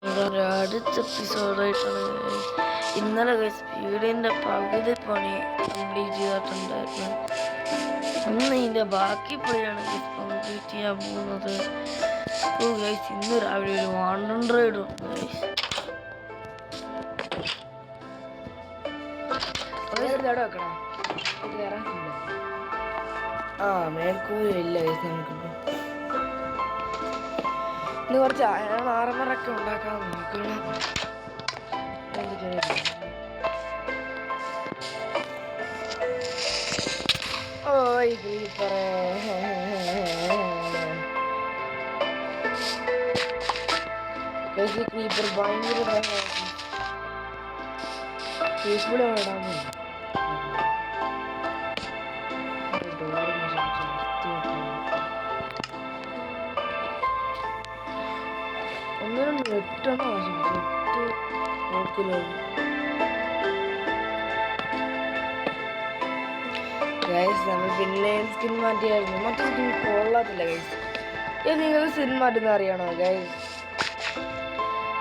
അടുത്ത എപ്പിസോഡായിട്ടാണ് ഇന്നലെ വീടിൻ്റെ പകുതി പണി കംപ്ലീറ്റ് ചെയ്തിട്ടുണ്ടായിരുന്നു. ഇന്ന് ഇതിൻ്റെ ബാക്കി പണിയാണ് കംപ്ലീറ്റ് ചെയ്യാൻ പോകുന്നത്. ഇന്ന് രാവിലെ ഒരു വാണ്ടൻ റൈഡ് ഉണ്ട്. മേൽക്കൂരില്ല നമുക്കിപ്പോൾ ഇന്ന് കുറച്ച് ആറമറൊക്കെ ഉണ്ടാക്കാൻ നോക്കണം. ഓയ് ക്രീപ്പറേ, ക്രീപ്പർ ഭയങ്കര ഫേസ്ബുക്കിൽ ഇടാൻ പോയി. ഒന്നിനും നെറ്റാണ് ആവശ്യം. നോക്കില്ല ഗൈസ്, നമ്മൾ പിന്നെ സ്കിൻ മാറ്റിയായിരുന്നു. മറ്റേ സ്കിൻ കൊള്ളത്തില്ല ഗൈസ്. നിങ്ങൾക്ക് സ്കിൻ മാറ്റുന്ന അറിയണോ ഗൈസ്?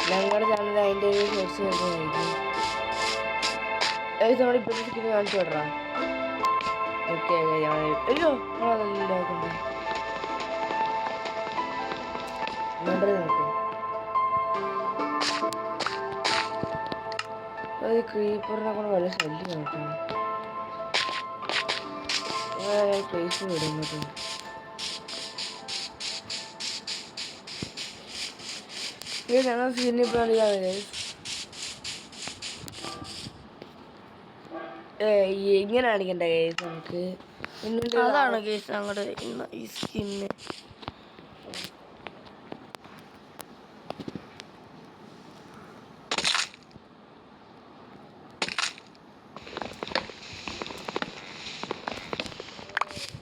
ഞങ്ങളുടെ ചാനൽ അതിൻ്റെ ഒരു സെർച്ച് ചെയ്യുന്നതായിരിക്കും ഗൈസ്. നമ്മളിപ്പോഴത്തെ സ്കിൻ കാണിച്ചു വിടറാ. ഓക്കെ, അയ്യോ നോക്കണ്ടേ നോക്ക്. അത് ക്രീപ്പറിനെ കൊണ്ട് വളരെ ശല്യം നോക്കണം. പ്ലേസ് വിടുന്നത് ഞങ്ങൾ സീനിപ്പോൾ ഇങ്ങനെ കാണിക്കണ്ട കേസ്. നമുക്ക് അതാണ് കേസ് ഞങ്ങളുടെ ഈ സ്കിന്ന്.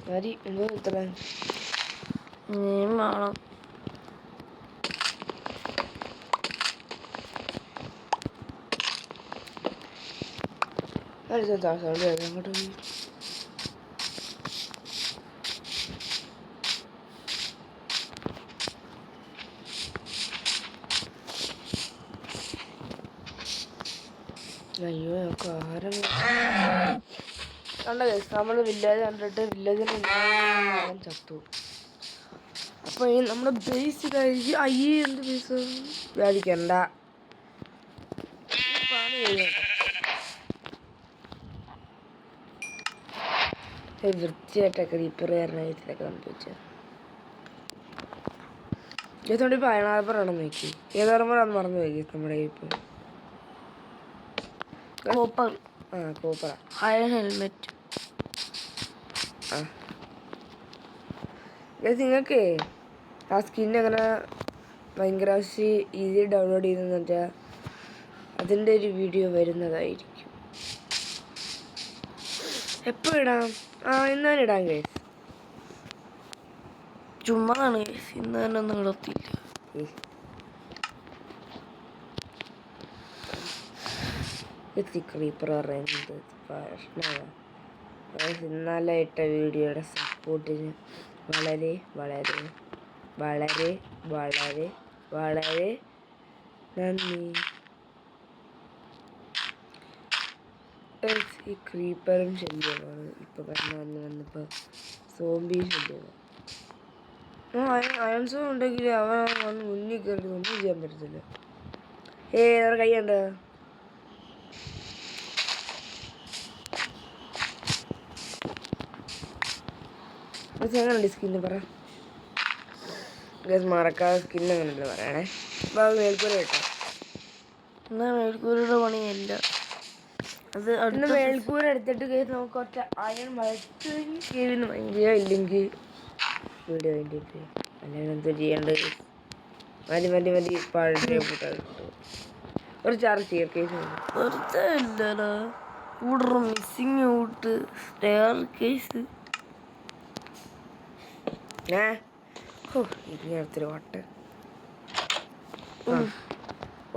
മതി എന്തോ ഇത്ര വേണം. അങ്ങോട്ട് അയ്യോ ഞങ്ങൾക്ക് ആഹാരം കണ്ട കേസ്. നമ്മൾ വില്ലേജ് കണ്ടിട്ട് വില്ലേജിന് ചത്തു. അപ്പൊ ഈ നമ്മുടെ ബേസ് കഴിഞ്ഞ് അയ്യേ എന്ത് ബേസ് വിചാരിക്കണ്ട. വൃത്തിയായിട്ടൊക്കെ ക്രീപ്പർ ഇതിലൊക്കെ സംഭവിച്ചത്. ഇതുകൊണ്ട് ഇപ്പം അയണാർബറാണോ നോക്കി? ഏതാർബറാന്ന് മറന്നു പോയി നമ്മുടെ ഇപ്പം. കോപ്പർ. കോപ്പറാ. Iron helmet. നിങ്ങൾക്ക് ആ സ്കിൻ അങ്ങനെ ഭയങ്കര ഈസി ഡൗൺലോഡ് ചെയ്തെന്ന് വെച്ചാൽ അതിൻ്റെ ഒരു വീഡിയോ വരുന്നതായിരിക്കും. എപ്പോൾ ഇടാം? ഇന്ന് തന്നെ ഇടാം കേസ്. ചുമ്മാണ് കേസ്, ഇന്ന് തന്നെ ഒന്നും ഇടത്തില്ല. ക്രീപ്പർ പറയുന്നത് പ്രശ്നമാണ്. ഇന്നലെ ഇട്ട വീഡിയോയുടെ സപ്പോർട്ടിന് വളരെ വളരെ വളരെ വളരെ വളരെ നന്ദി. ഈ ക്രീപ്പറും ശല്യമാണ് ഇപ്പോൾ വന്നപ്പോൾ സോംബി ശല്യമാണ്. അയൺസോ ഉണ്ടെങ്കിൽ അവൻ വന്ന് മുന്നിൽ കയറി ഒന്നും ചെയ്യാൻ പറ്റത്തില്ല. അവരുടെ കൈയുണ്ട്. എങ്ങനെയുണ്ട് സ്കിന്ന് പറ മറക്കാതെ. സ്കിന്ന് എങ്ങനെയല്ല പറയണേ. മേൽക്കൂര കേട്ടോ. എന്നാൽ മേൽക്കൂരയുടെ പണിയല്ല അത്. അടുത്ത മേൽക്കൂര എടുത്തിട്ട് കേസ് നമുക്ക് ഒറ്റ അയൺ മഴത്തെങ്കിൽ കേവിന് ഭയങ്കര ഇല്ലെങ്കിൽ വീഡിയോ വേണ്ടിയിട്ട് അല്ലെങ്കിൽ എന്താ ചെയ്യേണ്ടത്? മതി പഴയ ഒരു ചാർജ് ചെയ്യാം കേസ്. വെറുതെ ഇല്ലടാ കൂടെ മിസ്സിങ് ഔട്ട് സ്റ്റെയർ കേസ്. ഇങ്ങനത്തെ വട്ട്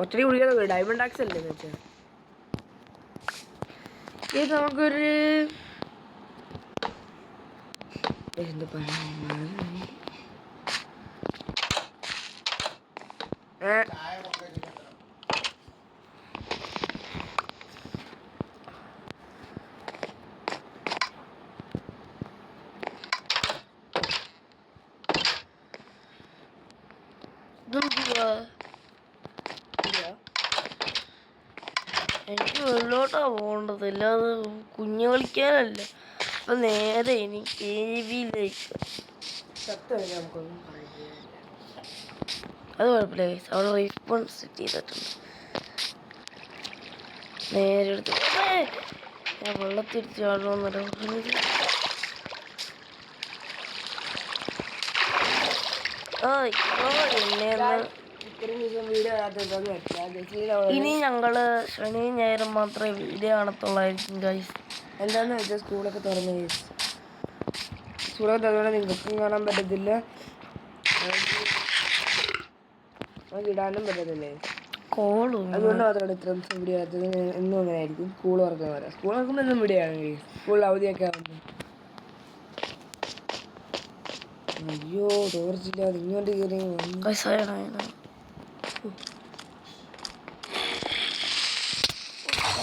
ഒറ്റടി കുടിക്കാതെ ഡയമണ്ട് ആക്സ് അല്ലേ എന്ന് വെച്ചാൽ ഇത് നമുക്കൊരു എന്ത് പറയാ എനിക്ക് വെള്ളോട്ടാ പോകേണ്ടത്, അല്ലാതെ കുഞ്ഞു കളിക്കാനല്ല. അപ്പൊ നേരെ ഇനി കേവിയിലേക്ക്. അത് കുഴപ്പമില്ല, അവിടെ റെസ്പോൺസ് സെറ്റ് ചെയ്തിട്ടുണ്ട്. നേരെ എടുത്ത് ഞാൻ വെള്ളത്തിരിച്ച് ചാടണമെന്നല്ല പറഞ്ഞത്. ഇനി ഞങ്ങള് ശനിയും ഞായറും മാത്രമേ വീഡിയോ കാണത്തുള്ളായിരിക്കും ഗൈസ്. എന്താന്ന് വെച്ചാൽ സ്കൂളൊക്കെ തുറന്നു. സ്കൂളൊക്കെ തുറന്നുകൊണ്ട് നിങ്ങൾക്കും കാണാൻ പറ്റത്തില്ല, ഇടാനും പറ്റത്തില്ലേ. അതുകൊണ്ട് മാത്രമാണ് ഇത്ര വീഡിയോ ആകാത്തത്. എന്നും അങ്ങനെ ആയിരിക്കും. സ്കൂൾ തുറക്കുന്ന പോലെ. സ്കൂൾ തുറക്കുമ്പോൾ എന്നും വീഡിയോ ആണ്. സ്കൂളിൽ അവധിയൊക്കെ ആകുമ്പോൾ. അയ്യോ തോർച്ചില്ല, ഇങ്ങോട്ട് കയറി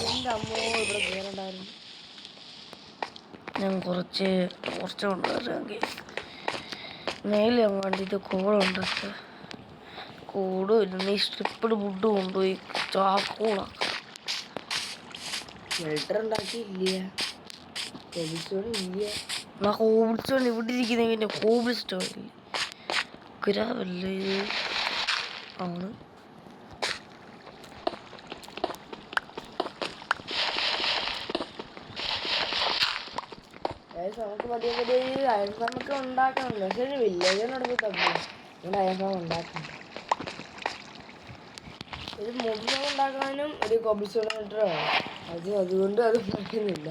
എൻ്റെ അമ്മോ ഇവിടെ കയറണ്ടായിരുന്നു. ഞാൻ കുറച്ച് ടോർച്ച് കൊണ്ടുവരാമെങ്കിൽ മേലെ വേണ്ടിയിട്ട് കോളുണ്ടാക്കുക. കൂടും ഇല്ല, നീ സ്ട്രിപ്പിഡ് ഫുഡ് കൊണ്ടുപോയി ചാക്കൂളാക്കാം. ഷെൽട്ടർ ഉണ്ടാക്കിയില്ല, കോബിൾ സ്റ്റോൺ ഇവിടെ ഇരിക്കുന്ന. പിന്നെ കോബിൾ സ്റ്റോൺ ഇല്ല, ഗ്രാവല്ലേ ആണ്. നമുക്ക് പതിയെ പതിയെ അയൽഫാമൊക്കെ ഉണ്ടാക്കണമല്ലോ. പക്ഷെ ഒരു വില്ലേജിനോട് തമ്മിൽ ഇവിടെ അയൽഫാം ഉണ്ടാക്കണം. ഒരു മൊബൈൽ ഉണ്ടാക്കാനും ഒരു കോബിൾ സ്റ്റോൺ മീറ്റർ വേണം. അതുകൊണ്ട് അത് ഉണ്ടാക്കുന്നില്ല.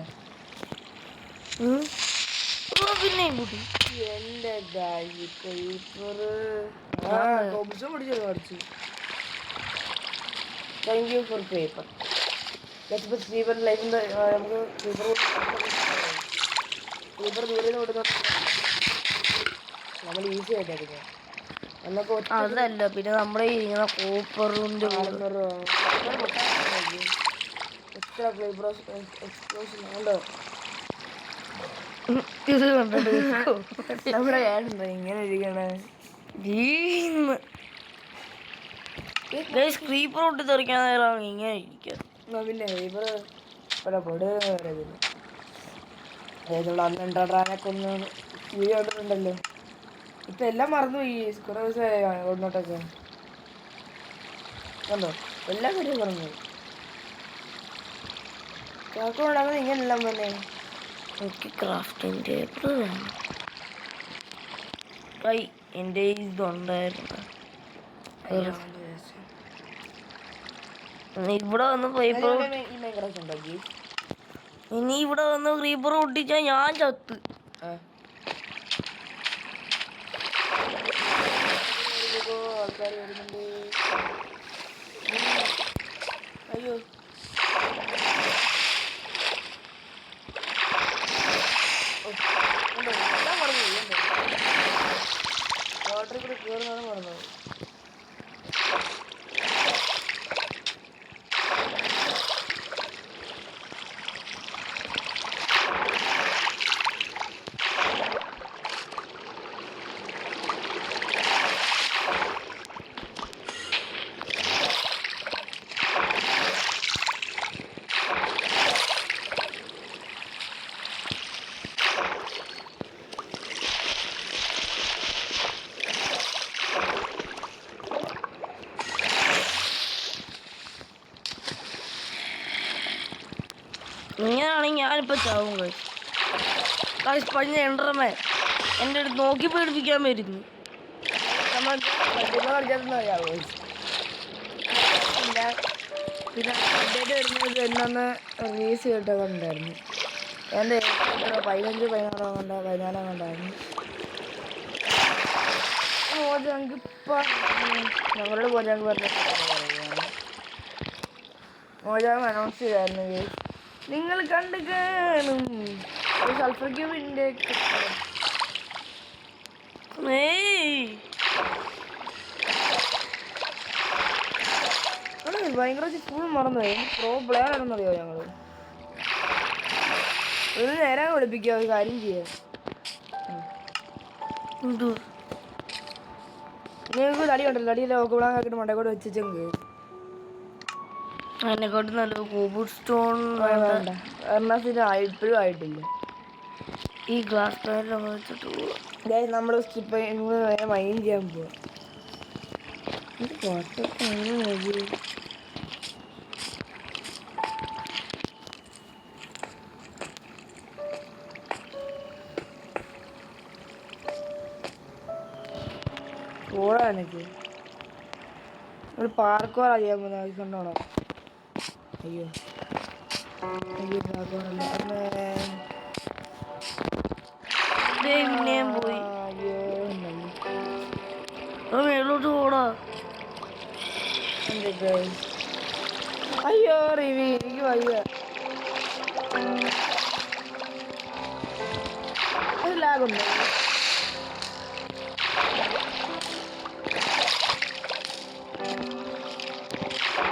പിന്നെയും കൂട്ടി എൻ്റെ പേപ്പർ കോബിൾ സ്റ്റോൺ പഠിച്ചു. Thank you for paper. Paper ലൈഫിൻ്റെ നമുക്ക് പേപ്പർ ദൂരെ നിന്ന് നമ്മൾ ഈസി ആയിട്ടായിരിക്കും. അതല്ല, പിന്നെ നമ്മുടെ ഇങ്ങനെ കോപ്പറിൻ്റെ എത്ര എക്സ്പ്ലോഷൻ ഉണ്ടോ ഇത് കണ്ടിട്ട്. നമ്മുടെ ഏടുണ്ടോ ഇങ്ങനെ ഇരിക്കണേ. ക്രീപ്പർ തൊട്ട് തെറിക്കാൻ നേരം ഇങ്ങനെ ഇരിക്കുക. പിന്നെ ക്രീപ്പർ പൊടുന്നില്ല. അന്ന് എൻട്രാനൊക്കെ ഒന്ന് വീഡിയോ കണ്ടിട്ടുണ്ടല്ലോ. ഇപ്പം എല്ലാം മറന്നുപോയി. കുറേ ദിവസമായി ഒന്നോട്ടൊക്കെ കണ്ടോ, എല്ലാ വീഡിയോ മറന്നു. ചാക്കോണ്ടാകുന്നത് ഇങ്ങനെല്ലാം തന്നെ. എനിക്ക് ക്രാഫ്റ്റിംഗ് ടേബിൾ വേണം. എൻ്റെ ഇതുണ്ടായിരുന്നു. ഇവിടെ വന്ന് പേപ്പർ ഇനി ഇവിടെ വന്ന് ക്രീപ്പർ പൊട്ടിച്ചാൽ ഞാൻ ചത്ത്. ആൾക്കാർ വരുന്നുണ്ട്. അയ്യോ വാട്ടറിൽ കൂടെ കയറുന്നതാണ് പറഞ്ഞത്. ഇങ്ങനെയാണെങ്കിൽ ഞാനിപ്പോൾ ചാവും. പഞ്ഞ എൻഡർമാൻ എൻ്റെ അടുത്ത് നോക്കി പേടിപ്പിക്കാൻ വരുന്നു. പിന്നെ അപ്ഡേറ്റ് വരുന്നത് എന്നൊന്ന് റിലീസ് ചെയ്തിട്ടുണ്ടായിരുന്നു. എൻ്റെ 15-16 കൊണ്ടായിരുന്നു. മോജാങ്കിപ്പോൾ ഞങ്ങളുടെ മോജാങ്ക് പറഞ്ഞ മോജാങ്ക് അനൗൺസ് ചെയ്തായിരുന്നു. നിങ്ങൾ കണ്ടു കാണും സൾഫർ ക്യൂബിൻ്റെ ഭയങ്കര ഫുൾ മറന്നുപോയി. പ്രോ പ്ലെയർ ആണെന്നറിയോ ഞങ്ങൾ. ഒരു നേരം വിളിപ്പിക്കുക, ഒരു കാര്യം ചെയ്യാം. നിങ്ങൾക്ക് തടി ഉണ്ടല്ലോ, തടിയല്ലേ ഒക്കെ ഇവിടെ ആക്കിയിട്ട് മണ്ടക്കോട് വെച്ചെങ്കിൽ അതിനെക്കാട്ടും നല്ല കോബിൾ സ്റ്റോൺ വേണ്ട. എറണാസിന് ഇപ്പോഴും ആയിട്ടില്ല. ഈ ഗ്ലാസ് പാനിലൊക്കെ വെച്ചിട്ട് പോവാം. നമ്മൾ സ്റ്റിപ്പ് മൈൻ ചെയ്യാൻ പോവാ. പോടാ എനിക്ക് ഒരു പാർക്കോർ അറിയാൻ പോകുന്ന കണ്ടോണോ? അയ്യോ അയ്യോ പാർക്കോറല്ല. പിന്നെയും പോയി. അയ്യോ മേളോട്ട് പോടാ. അയ്യോ റിവി എനിക്ക് വയ്യ. ലാഗുണ്ടോ?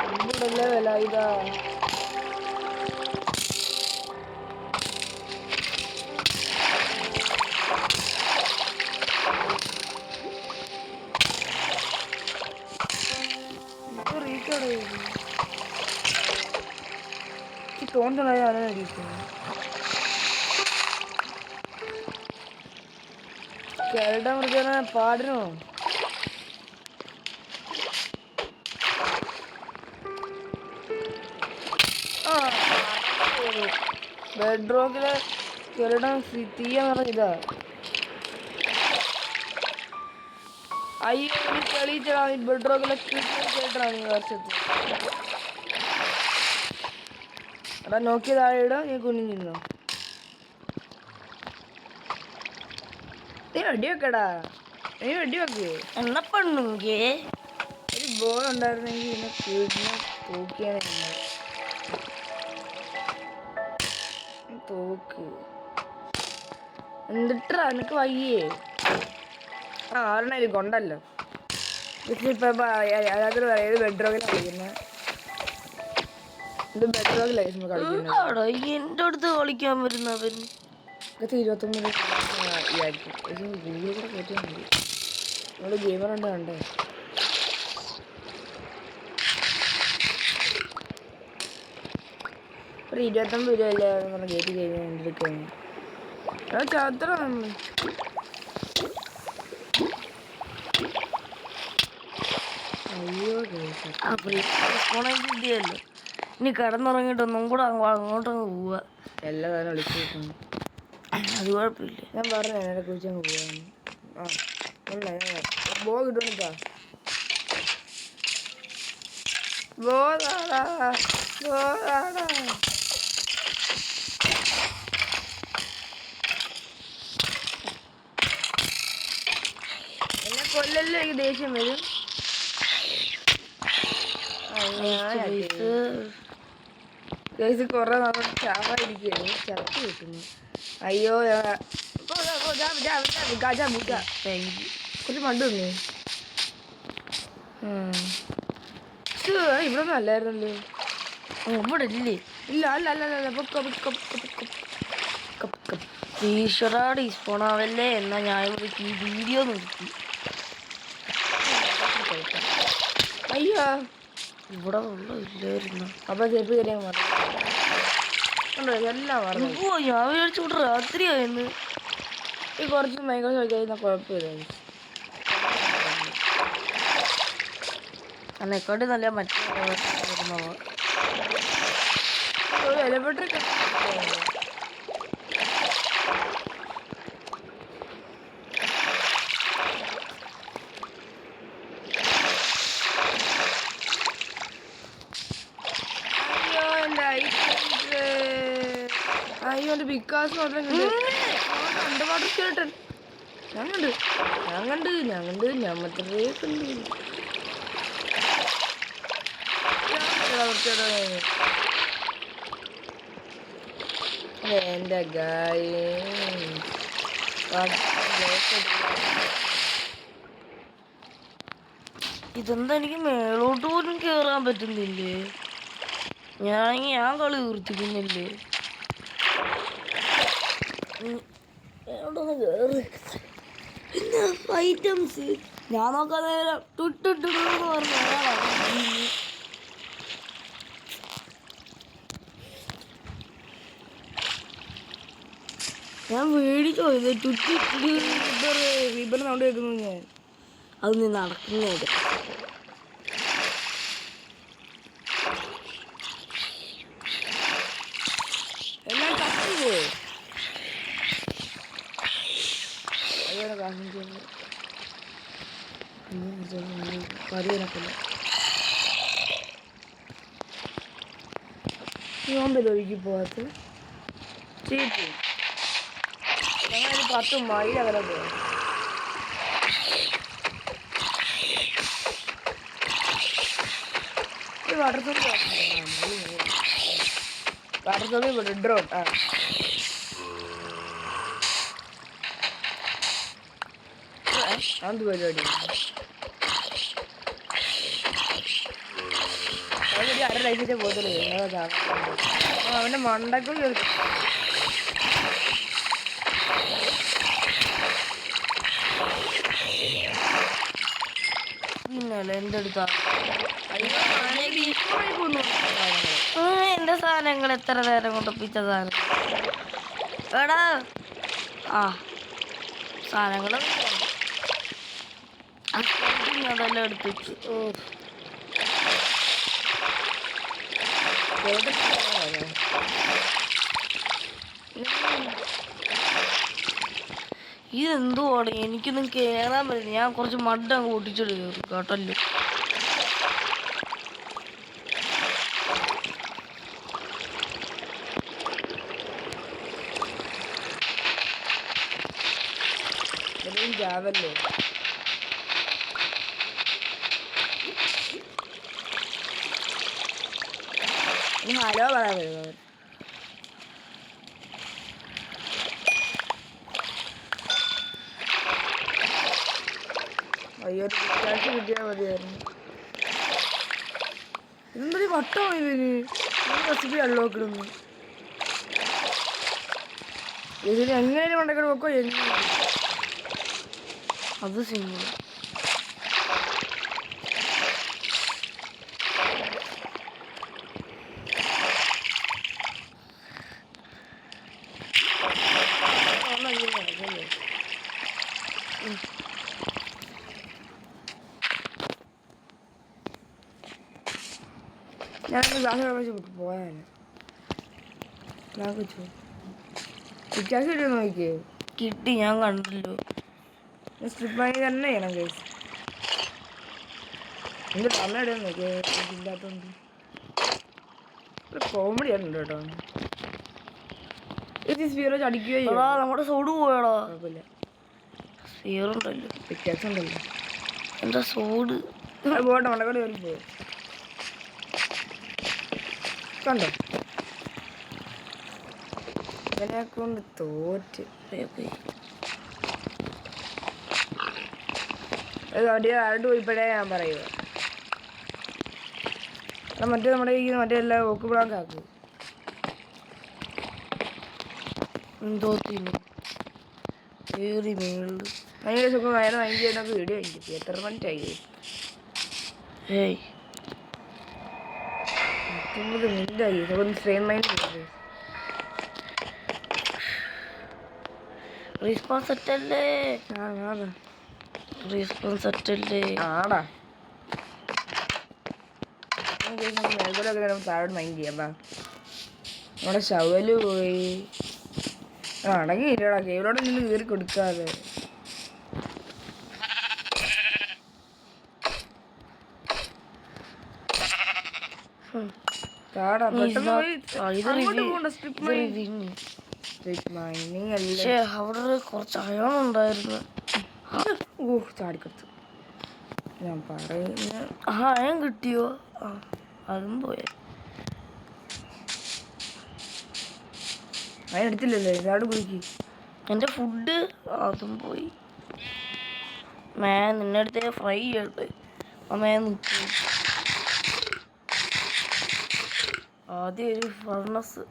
എന്തുണ്ടല്ലേ വില ഇതാ. തോന്നുന്നത് കേരള മൃഗന പാടണോ? ബെഡ്റോക്കില് കെരടം തീയെന്ന് പറഞ്ഞ ഇതാ. അയ്യോ തെളിയിച്ചാ ബെഡ്റോക്കിലെ കേട്ടാ നീ വർഷത്തിൽ. എടാ നോക്കി താഴെ ഇടാ. നീ കുനിഞ്ഞിരുന്നോ? നീ വെടിവെക്കടാ. നീ വെടിവെക്ക്. എന്നാ പെണ്ണുങ്കേ ഒരു ബോൾ ഉണ്ടായിരുന്നെങ്കിൽ ഇതിനെ കീഴിനെ തൂക്കിയാണ് തോക്ക്. എന്നിട്ടാ എനിക്ക് വയ്യേ. ആരെണ്ണ കൊണ്ടല്ലോ. ഇപ്പൊ അതൊരു ഏത് ബെഡ്റോക്കിലാണ് കളിക്കുന്നത്. ഇത് ബെഡ്റോക്കിലായിരുന്നു കളിക്കുന്നത്. എന്റെ അടുത്ത് കളിക്കാൻ വരുന്നവൻ 29 ആയിരിക്കും. ഗൂഗിൾ കൂടെ കയറ്റാൻ മതി. നമ്മള് ഗെയിമറുണ്ട് കണ്ടേ. ഒരു 29 രൂപയല്ലേ നമ്മൾ കയറ്റി കഴിഞ്ഞാൽ എടുക്കുന്നു. ചാത്ര നമ്മൾ അയ്യോ കിട്ടിയല്ലോ. ഇനി കിടന്നുറങ്ങിയിട്ടൊന്നും കൂടെ അങ്ങോട്ടങ്ങ് പോവുക. എല്ലാ കാലം വിളിച്ചു കിട്ടുന്നു. അത് കുഴപ്പമില്ല. ഞാൻ പറഞ്ഞു എന്നെ കുറിച്ച് അങ്ങ് പോവാന്ന്. ബോ കിട്ടുന്നിട്ടാ. ബോധാടാ ബോധാടാ. എന്നെ കൊല്ലല്ലേ എനിക്ക് ദേഷ്യം വരും. കൊറേ നാളെ ചാവാതിരിക്കുകയാണ്. ചത്ത് കിട്ടുന്നു. അയ്യോ കുറച്ച് മണ്ടൊന്നു. ഇവിടെ ഒന്നും അല്ലായിരുന്നല്ലോ. ഇവിടെ ഇല്ലേ? ഇല്ല അല്ല അല്ല അല്ല. ഈശ്വരാ ഡിസ്പോണാവല്ലേ. എന്നാ ഞാൻ ഈ വീഡിയോ നിർത്തി. അയ്യോ ഇവിടെ വെള്ളം ഇല്ലായിരുന്നു. അപ്പൊ ചെരുപ്പ് കയറിയാൽ മറന്നു. എല്ലാം മറന്നു. ഞാൻ വിചാരിച്ചോട്ട് രാത്രിയായിരുന്നു. ഈ കുറച്ച് ഭയങ്കര കഴിക്കുന്ന കുഴപ്പമില്ല. എന്നെക്കാട്ടി നല്ല മറ്റേ എലവേറ്റർ അയ്യോ എന്റെ വികാസ് മാത്രം അണ്ടർവാട്ടർ സ്കെൽട്ടൻ ഞാൻ കണ്ട് ഞാൻ മാത്രമേ കണ്ടു. എന്റെ ഇതെന്താ എനിക്ക് മേളോട്ട് പോലും കേറാൻ പറ്റുന്നില്ലേ? ഞാൻ കളി തീർത്തിക്കുന്നില്ലേ? ഐറ്റംസ് ഞാൻ നോക്കാൻ നേരം ടുട്ടുന്ന് പറഞ്ഞു. ഞാൻ മേടിച്ചോ ഇത് ചുറ്റി റീബർ സൗണ്ട് കേൾക്കുന്നു ഞാൻ. അത് നീ നടക്കുന്നില്ല. എല്ലാം കത്തിയോ അയ്യോടെ കാശം ചെയ്യുന്നു. കറിയനക്കില്ല നോമ്പത് ഒഴുകി പോകാത്ത ചീറ്റി ഞങ്ങളൊരു 10 മൈൽ അകലെ പോയി. വാട്ടർ സോപ്പ് റെഡ് റോഡ് ആ അത് പരിപാടി അവനൊരു 1/2 ലൈഫിന്റെ പോകത്തുള്ളൂ. അവന്റെ മണ്ടക്കും കേൾക്കും. പിന്നല്ല എൻ്റെ അടുത്താ എന്റെ സാധനങ്ങൾ എത്ര നേരം കൊണ്ട് ഒപ്പിച്ച സാധനം എടാ ആ സാധനങ്ങൾ അതെല്ലാം എടുത്തു വെച്ചു. ഇതെന്തുവാണ് എനിക്കൊന്നും കേറാൻ പറ്റില്ല. ഞാൻ കുറച്ച് മഡ് അങ്ങ് പൊട്ടിച്ചെടുക്കും കേട്ടല്ലോ. ജാവല്ലോ ഹലോ പറയാൻ വരുന്നത്. അയ്യോ ക്യാഷ് കിട്ടിയാൽ മതിയായിരുന്നു. ഇതെന്തൊരു വട്ടമാണ് ഇവന്. റെസിപ്പി അൺലോക്കിടുന്നു. ഇതിന് എങ്ങനെയും ഉണ്ടാക്കാൻ നോക്കോ എങ്ങനെ അത് സിമ്പിൾ. ഞാൻ ഗ്ലാസ് പോയാൽ ക്യാഷ് കിട്ടിയോ നോക്കിയേ. കിട്ടി ഞാൻ കണ്ടല്ലോ. സ്ട്രിപ്പ് വാങ്ങി തന്നെ ചെയ്യണം കേസ്. എന്ത് പറഞ്ഞിടാൻ നോക്കിയേ ഇല്ലാത്തോണ്ട് കോമഡി ആയിട്ടുണ്ട് കേട്ടോ. ഇത് സ്പീറോ അടിക്കുകയോ നമ്മുടെ സോഡ് പോയാടാ. കുഴപ്പമില്ല സ്പീറോ ഉണ്ടല്ലോ പിക്കാക്സ് ഉണ്ടല്ലോ. എന്താ സോഡ് പോട്ടെ മണ്ടക്കോട് കയറി പോയി കണ്ടോ. ഇവനെ കൊണ്ട് തോറ്റ് ആരോട് പോയിപ്പോഴേ ഞാൻ പറയുക. മറ്റേ നമ്മുടെ ഈ മറ്റേ എല്ലാ ഓക്ക് ബ്ലാക്ക് ആക്കും തോത്തിന് കയറി മേളിൽ ഭയങ്കര സുഖം. വയറ് ഭയങ്കര വീഡിയോ എനിക്ക് എത്ര മിനിറ്റായി. ഏയ് 19 മിനിറ്റായി. സ്ട്രെയിൻ മൈൻഡ് റീസ്പോൺസ് സെറ്റല്ലേ. റീസ്പോൺസ് സെറ്റല്ലേ ആടാ. മേൽക്കൂടൊക്കെ താഴോട്ട് മൈൻഡ് ചെയ്യാം. നമ്മുടെ ശവല് പോയി അടങ്ങിയില്ലടാ. കേവലോടെ നിന്ന് കയറി കൊടുക്കാതെ അവിടെ കുറച്ച് അയണുണ്ടായിരുന്നു. ചാടിക്കൊടുത്തു ഞാൻ പറയുന്ന. അയൺ കിട്ടിയോ? ആ അതും പോയ അയൺ എടുത്തില്ലല്ലോ. ഇതാട് കുടിക്ക്. എൻ്റെ ഫുഡ് അതും പോയി. നിന്നെ അടുത്ത് ഫ്രൈ ചെയ്യട്ടെ. നിൽക്കും ആദ്യം ഒരു ഫർണസ്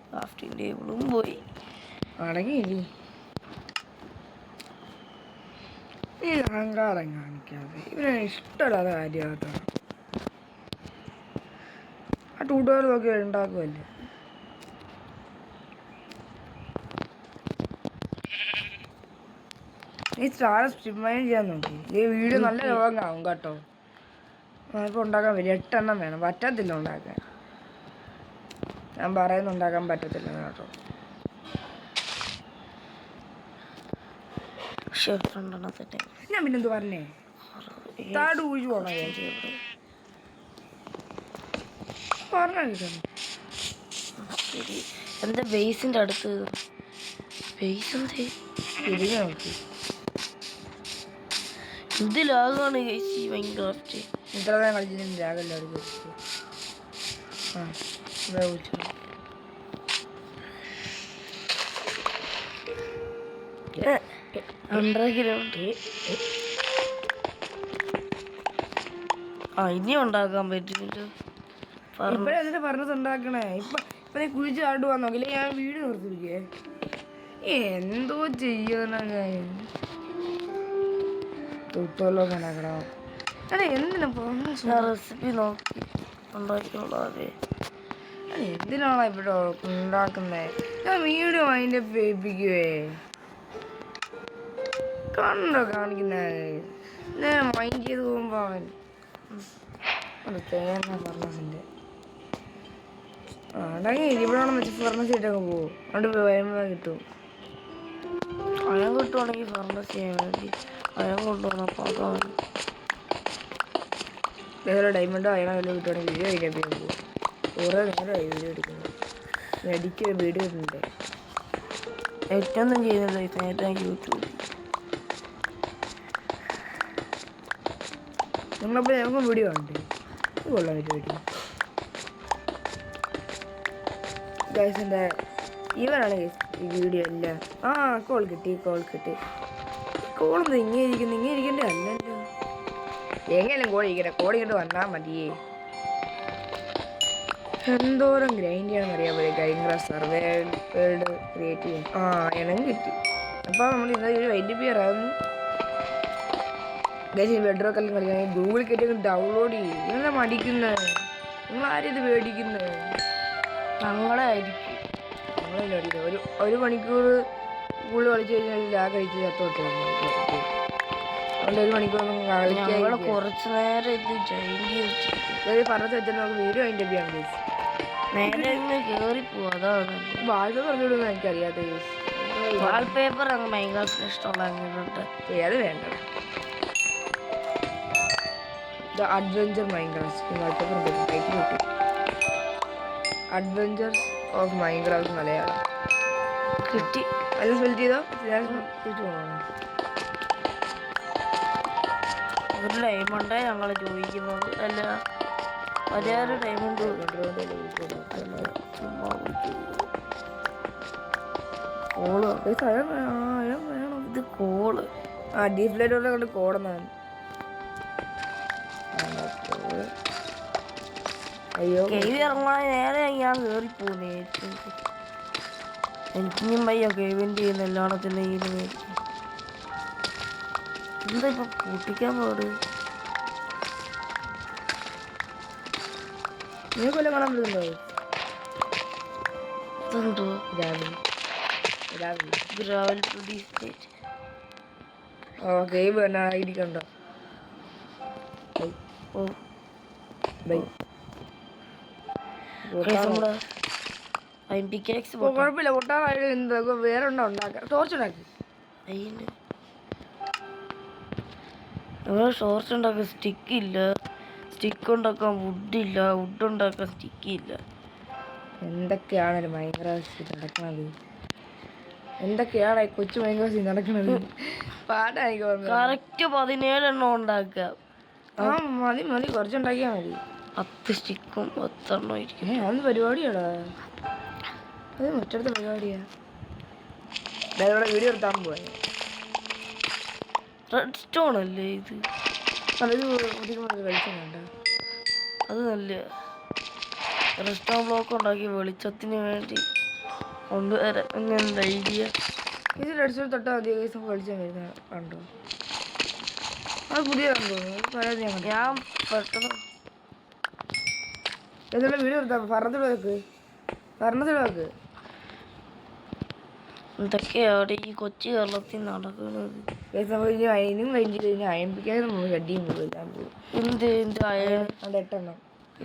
ക്രാഫ്റ്റിംഗ് ടേബിളും പോയി. അടങ്ങിയില്ലേ ഈ അഹങ്കാരം കാണിക്കാതെ. ഇവനെ ഇഷ്ടമില്ലാത്ത കാര്യമാകത്താണ്. ആ ട്യൂട്ടോറിയലൊക്കെ ഉണ്ടാക്കുമല്ലേ. നീ സ്ട്രിപ്മൈൻ ചെയ്യാൻ നോക്കി ഈ വീഡിയോ നല്ല ലോങ് ആവും കേട്ടോ. ഇപ്പോൾ ഉണ്ടാക്കാൻ വരും 8 എണ്ണം വേണം. പറ്റത്തില്ല ഉണ്ടാക്കാൻ. ഞാൻ പറയുന്ന ഉണ്ടാക്കാൻ പറ്റത്തില്ല കേട്ടോ. ഞാൻ പിന്നെന്ത് പറഞ്ഞേ താട് ഊഴി പോണോ പറഞ്ഞ എന്താ ബേസിന്റെ അടുത്ത് ബേസ് എന്തേ തിരികെ നോക്കി ഇത് ലാഗാണ് ഭയങ്കര ഇത്ര നേരം കളിച്ചിട്ട് ലാഗല്ല ആ ഇവിടെ വിളിച്ചു 100 കിലോമീറ്റർ ഇനി ഉണ്ടാക്കാൻ പറ്റുന്നില്ല. ഇപ്പഴേ അതിന്റെ പറഞ്ഞത് ഉണ്ടാക്കണേ. ഇപ്പൊ നീ കുഴിച്ച് ചാടുവാൻ നോക്കില്ല. ഞാൻ വീട് നിർത്തിരിക്കേ എന്തോ ചെയ്യാനാ ഞാൻ തൊട്ടല്ലോ ഉണ്ടാക്കണോ. അതെ എന്തിനാ റെസിപ്പി നോക്കി ഉണ്ടാക്കിയുള്ളതേ. എന്തിനാണോ ഇവിടെ ഉണ്ടാക്കുന്നേ. ഞാൻ വീഡിയോ അതിന്റെ പേപ്പിക്കുവേ കണ്ടോ കാണിക്കുന്നേ. ഞാൻ മൈൻഡ് ചെയ്ത് പോകുമ്പോ അവൻ തേങ്ങ ഫർണസിന്റെ ഇവിടെ വെച്ച് ഫർണസ് ആയിട്ടൊക്കെ പോകും. അതുകൊണ്ട് വരുമ്പോ കിട്ടും. അയം കിട്ടുവാണെങ്കിൽ ഫർണസ് ചെയ്യാൻ വേണ്ടി അയം കൊണ്ടുവന്നപ്പോ അതാണ് വേറെ ഡയമണ്ടോ അയണോ വല്ല കിട്ടുവാണെങ്കിൽ വീഡിയോ അതിനെ പോകും. കുറേ നേരമായി വീഡിയോ എടുക്കുന്നത്. എഡിറ്റ് വീഡിയോ ഇടുന്നുണ്ട്. ഏറ്റൊന്നും ചെയ്യുന്നില്ല. നേരത്തെ യൂട്യൂബ് നിങ്ങളപ്പോൾ ഞങ്ങൾക്ക് വീഡിയോ ഉണ്ട്. കൊള്ളാൻ വീഡിയോ ഗൈസിൻ്റെ ഇവനാണ് ഈ വീഡിയോ എല്ലാം. കോൾ കിട്ടി. കോളൊന്നും ഇങ്ങനെ ഇരിക്കണ്ടേ അല്ലല്ലോ. എങ്ങനെയും കോൾ ഇങ്ങോട്ട് വന്നാൽ മതിയേ. എന്തോരം ഗ്രൈൻഡ് ചെയ്യണമെന്ന് അറിയാൻ പോലെ ഗൈൻഗ്രാസ് സർവേ വേൾഡ് ക്രിയേറ്റ് ചെയ്യും. എണ്ണം കിട്ടി. അപ്പോൾ നമ്മൾ ഇന്നൊരു വൈൻഡപ്പ് ചെയ്യാറാകുന്നു. ബെഡ്റോക്കെല്ലാം കളിക്കാൻ ഗൂഗിൾ കയറ്റി ഡൗൺലോഡ് ചെയ്യും. നിങ്ങളെ മടിക്കുന്നത് നിങ്ങൾ ആരും ഇത് മേടിക്കുന്നത് ഞങ്ങളെ ആയിരിക്കും. ഞങ്ങളെ മേടിക്കുന്നത്. ഒരു മണിക്കൂർ ഗൂഗിൾ കളിച്ച് കഴിഞ്ഞാൽ ലാഗ് കഴിച്ച് ചത്തോട്ടെ. അതുകൊണ്ട് 1 മണിക്കൂറൊന്നും കളിക്കാൻ കുറച്ച് നേരം ഇത് പറഞ്ഞത് വെച്ചാൽ നമുക്ക് വീഡിയോ അതിൻ്റെ ചെയ്യാൻ നേരെ കയറി പോവാ. അതാണ് വാൾപേപ്പർ പറഞ്ഞുവിടുന്ന എനിക്കറിയാത്ത വാൾപേപ്പർ അങ്ങ് ഭയങ്കര ഇഷ്ടമുള്ള അങ്ങനെയുണ്ട്. അത് വേണ്ട. അഡ്വഞ്ചർ മൈൻക്രാഫ്റ്റ് വാൾപേപ്പർ കിട്ടി. അഡ്വഞ്ചേഴ്സ് ഓഫ് മൈൻക്രാഫ്റ്റ് മലയാളം കിട്ടി. അത് സ്പെൽ ചെയ്തോ. ഒരു ഡയമണ്ട് ഞങ്ങൾ ചോദിക്കുന്നത് അല്ല. പതിനാറ് ഡയമണ്ട് കോള് വേണം. ഇത് കോള് ഡീപ്ലൈറ്റോടെ കൊണ്ട് കോടുന്നതാണ്. അയ്യോ കേവി ഇറങ്ങാൻ നേരെ ഞാൻ കയറി പോകുന്നേ. എനിക്കിനും വയ്യ കേവിൻ്റെ ചെയ്യുന്ന എല്ലായിടത്തിൻ്റെ എന്താ ഇപ്പൊ കൂട്ടിക്കാൻ പാട്. നീ കൊല്ലം കാണാൻ പറ്റുന്നുണ്ടോ? ഇതെന്തോ ഗ്രാവൽ കേവ് തന്നെ ഇരിക്കണ്ടോ. കുഴപ്പമില്ല. പൊട്ടാറായാലും എന്താ വേറെ ഉണ്ടോ ഉണ്ടാക്കാം. ടോർച്ച് ഉണ്ടാക്കി ഷോർട്സ് ഉണ്ടാക്കാൻ സ്റ്റിക്കില്ല. സ്റ്റിക്ക് ഉണ്ടാക്കാൻ വുഡില്ല. വുഡ് ഉണ്ടാക്കാൻ സ്റ്റിക്കില്ല. എന്തൊക്കെയാണ് ഒരു മൈൻക്രാഫ്റ്റ് നടക്കുന്നത്. എന്തൊക്കെയാണ് ഈ കൊച്ചു മൈൻക്രാഫ്റ്റ് നടക്കുന്നത്. പാട്ടായിരിക്കും. കറക്റ്റ് 17 എണ്ണം ഉണ്ടാക്കാം. മതി കുറച്ചുണ്ടാക്കിയാൽ മതി. 10 സ്റ്റിക്കും 10 എണ്ണം ആയിരിക്കും. അതൊന്നും പരിപാടിയാടാ. അത് മറ്റടുത്ത പരിപാടിയാ. ഇവിടെ വീഡിയോ എടുത്താൻ പോയ റെഡ് സ്റ്റോൺ അല്ലേ ഇത്? വെളിച്ചം വേണ്ട. അത് നല്ല റെഡ് സ്റ്റോൺ ബ്ലോക്ക് ഉണ്ടാക്കി വെളിച്ചത്തിന് വേണ്ടി കൊണ്ടുവരാൻ അങ്ങനെ ഐഡിയ. ഇത് റെഡ് സ്റ്റോൺ തൊട്ടാൽ മതി. വെളിച്ചം വരുന്ന കണ്ടോ? അത് പുതിയ കണ്ടോ? ഞാൻ പെട്ടെന്ന് എന്നുള്ള വീഡിയോ എടുത്താൽ പറഞ്ഞിട്ട് വെക്ക്. എന്തൊക്കെയാണ് ഈ കൊച്ചു കേരളത്തിൽ നടക്കുന്നത്? ഗൈസ് നമ്മൾ ഇനി അയനും കഴിഞ്ഞ് കഴിഞ്ഞാൽ അയമ്പിക്കാതെ നമ്മൾ കടിയും പോകാൻ പോകും. എന്ത് അയൺ? അവിടെ 8 എണ്ണം.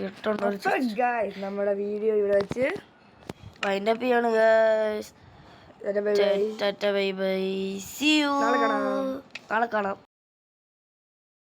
8 എണ്ണം. ഗൈസ് നമ്മുടെ വീഡിയോ ഇവിടെ വെച്ച് വൈൻഡപ്പ് ചെയ്യാണ് ഗൈസ്. Bye bye. ടാറ്റ ബൈ ബൈ. See you. നാളെ കാണാം. നാളെ കാണാം.